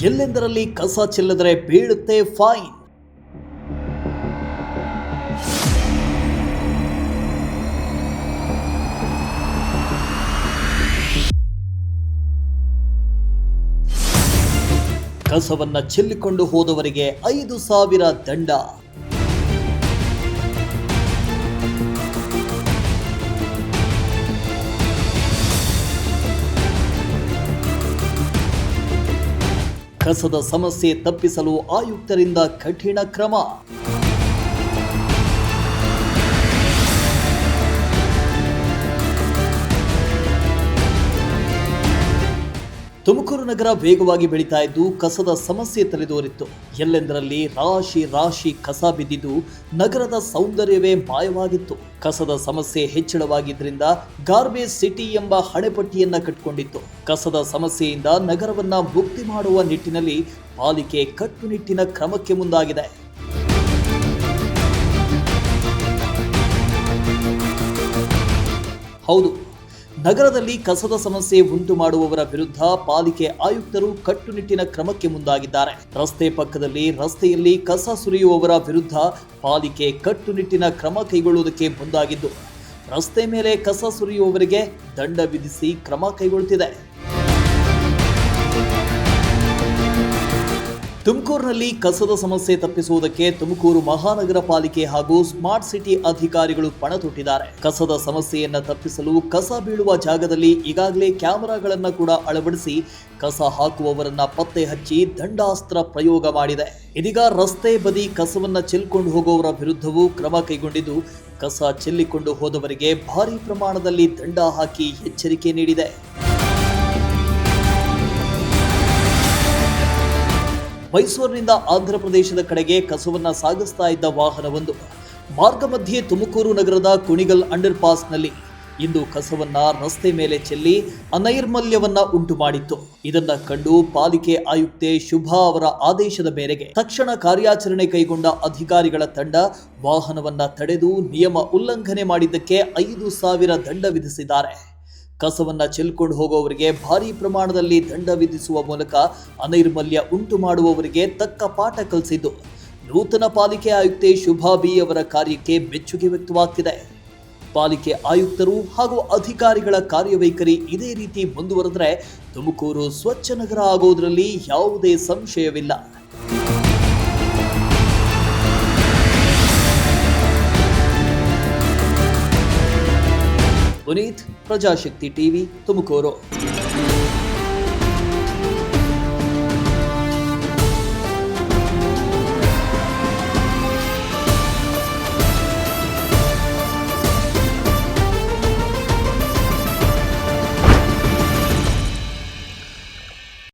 ಎಲ್ಲೆಂದರಲ್ಲಿ ಕಸ ಚೆಲ್ಲಿದರೆ ಬೀಳುತ್ತೆ ಫೈನ್. ಕಸವನ್ನ ಚೆಲ್ಲಿಕೊಂಡು ಹೋದವರಿಗೆ 5,000 ದಂಡ. ಕಸದ ಸಮಸ್ಯೆ ತಪ್ಪಿಸಲು ಆಯುಕ್ತರಿಂದ ಕಠಿಣ ಕ್ರಮ. ತುಮಕೂರು ನಗರ ವೇಗವಾಗಿ ಬೆಳೀತಾ ಇದ್ದು ಕಸದ ಸಮಸ್ಯೆ ತಲೆದೋರಿತ್ತು. ಎಲ್ಲೆಂದರಲ್ಲಿ ರಾಶಿ ರಾಶಿ ಕಸ ಬಿದ್ದಿದ್ದು ನಗರದ ಸೌಂದರ್ಯವೇ ಮಾಯವಾಗಿತ್ತು. ಕಸದ ಸಮಸ್ಯೆ ಹೆಚ್ಚಳವಾಗಿದ್ದರಿಂದ ಗಾರ್ಬೇಜ್ ಸಿಟಿ ಎಂಬ ಹಣೆಪಟ್ಟಿಯನ್ನ ಕಟ್ಟಿಕೊಂಡಿತ್ತು. ಕಸದ ಸಮಸ್ಯೆಯಿಂದ ನಗರವನ್ನ ಮುಕ್ತಿ ಮಾಡುವ ನಿಟ್ಟಿನಲ್ಲಿ ಪಾಲಿಕೆ ಕಟ್ಟುನಿಟ್ಟಿನ ಕ್ರಮಕ್ಕೆ ಮುಂದಾಗಿದೆ. ಹೌದು, ನಗರದಲ್ಲಿ ಕಸದ ಸಮಸ್ಯೆ ಉಂಟು ಮಾಡುವವರ ವಿರುದ್ಧ ಪಾಲಿಕೆ ಆಯುಕ್ತರು ಕಟ್ಟುನಿಟ್ಟಿನ ಕ್ರಮಕ್ಕೆ ಮುಂದಾಗಿದ್ದಾರೆ. ರಸ್ತೆ ಪಕ್ಕದಲ್ಲಿ ರಸ್ತೆಯಲ್ಲಿ ಕಸ ಸುರಿಯುವವರ ವಿರುದ್ಧ ಪಾಲಿಕೆ ಕಟ್ಟುನಿಟ್ಟಿನ ಕ್ರಮ ಕೈಗೊಳ್ಳುವುದಕ್ಕೆ ಮುಂದಾಗಿದ್ದು ರಸ್ತೆ ಮೇಲೆ ಕಸ ಸುರಿಯುವವರಿಗೆ ದಂಡ ವಿಧಿಸಿ ಕ್ರಮ ಕೈಗೊಳ್ಳುತ್ತಿದೆ. ತುಮಕೂರಿನಲ್ಲಿ ಕಸದ ಸಮಸ್ಯೆ ತಪ್ಪಿಸುವುದಕ್ಕೆ ತುಮಕೂರು ಮಹಾನಗರ ಪಾಲಿಕೆ ಹಾಗೂ ಸ್ಮಾರ್ಟ್ ಸಿಟಿ ಅಧಿಕಾರಿಗಳು ಪಣ ತೊಟ್ಟಿದ್ದಾರೆ. ಕಸದ ಸಮಸ್ಯೆಯನ್ನ ತಪ್ಪಿಸಲು ಕಸ ಬೀಳುವ ಜಾಗದಲ್ಲಿ ಈಗಾಗಲೇ ಕ್ಯಾಮೆರಾಗಳನ್ನು ಕೂಡ ಅಳವಡಿಸಿ ಕಸ ಹಾಕುವವರನ್ನ ಪತ್ತೆ ಹಚ್ಚಿ ದಂಡಾಸ್ತ್ರ ಪ್ರಯೋಗ ಮಾಡಿದೆ. ಇದೀಗ ರಸ್ತೆ ಬದಿ ಕಸವನ್ನ ಚೆಲ್ಲಿಕೊಂಡು ಹೋಗುವವರ ವಿರುದ್ಧವೂ ಕ್ರಮ ಕೈಗೊಂಡಿದ್ದು ಕಸ ಚೆಲ್ಲಿಕೊಂಡು ಹೋದವರಿಗೆ ಭಾರೀ ಪ್ರಮಾಣದಲ್ಲಿ ದಂಡ ಹಾಕಿ ಎಚ್ಚರಿಕೆ ನೀಡಿದೆ. ಮೈಸೂರಿನಿಂದ ಆಂಧ್ರ ಪ್ರದೇಶದ ಕಡೆಗೆ ಕಸವನ್ನ ಸಾಗಿಸ್ತಾ ಇದ್ದ ವಾಹನವೊಂದು ಮಾರ್ಗ ಮಧ್ಯೆ ತುಮಕೂರು ನಗರದ ಕುಣಿಗಲ್ ಅಂಡರ್ ಪಾಸ್ನಲ್ಲಿ ಇಂದು ಕಸವನ್ನ ರಸ್ತೆ ಮೇಲೆ ಚೆಲ್ಲಿ ಅನೈರ್ಮಲ್ಯವನ್ನ ಉಂಟು ಮಾಡಿತ್ತು. ಇದನ್ನ ಕಂಡು ಪಾಲಿಕೆ ಆಯುಕ್ತೆ ಶುಭಾ ಅವರ ಆದೇಶದ ಮೇರೆಗೆ ತಕ್ಷಣ ಕಾರ್ಯಾಚರಣೆ ಕೈಗೊಂಡ ಅಧಿಕಾರಿಗಳ ತಂಡ ವಾಹನವನ್ನ ತಡೆದು ನಿಯಮ ಉಲ್ಲಂಘನೆ ಮಾಡಿದ್ದಕ್ಕೆ 5,000 ದಂಡ ವಿಧಿಸಿದ್ದಾರೆ. ಕಸವನ್ನ ಚೆಲ್ಕೊಂಡು ಹೋಗುವವರಿಗೆ ಭಾರೀ ಪ್ರಮಾಣದಲ್ಲಿ ದಂಡ ವಿಧಿಸುವ ಮೂಲಕ ಅನೈರ್ಮಲ್ಯ ಉಂಟು ಮಾಡುವವರಿಗೆ ತಕ್ಕ ಪಾಠ ಕಲಿಸಿದ್ದು ನೂತನ ಪಾಲಿಕೆ ಆಯುಕ್ತೆ ಶುಭಾ ಬಿ ಅವರ ಕಾರ್ಯಕ್ಕೆ ಮೆಚ್ಚುಗೆ ವ್ಯಕ್ತವಾಗ್ತಿದೆ. ಪಾಲಿಕೆ ಆಯುಕ್ತರು ಹಾಗೂ ಅಧಿಕಾರಿಗಳ ಕಾರ್ಯವೈಖರಿ ಇದೇ ರೀತಿ ಮುಂದುವರೆದರೆ ತುಮಕೂರು ಸ್ವಚ್ಛ ನಗರ ಆಗೋದ್ರಲ್ಲಿ ಯಾವುದೇ ಸಂಶಯವಿಲ್ಲ. ಪುನೀತ್, ಪ್ರಜಾಶಕ್ತಿ ಟಿವಿ, ತುಮಕೂರು.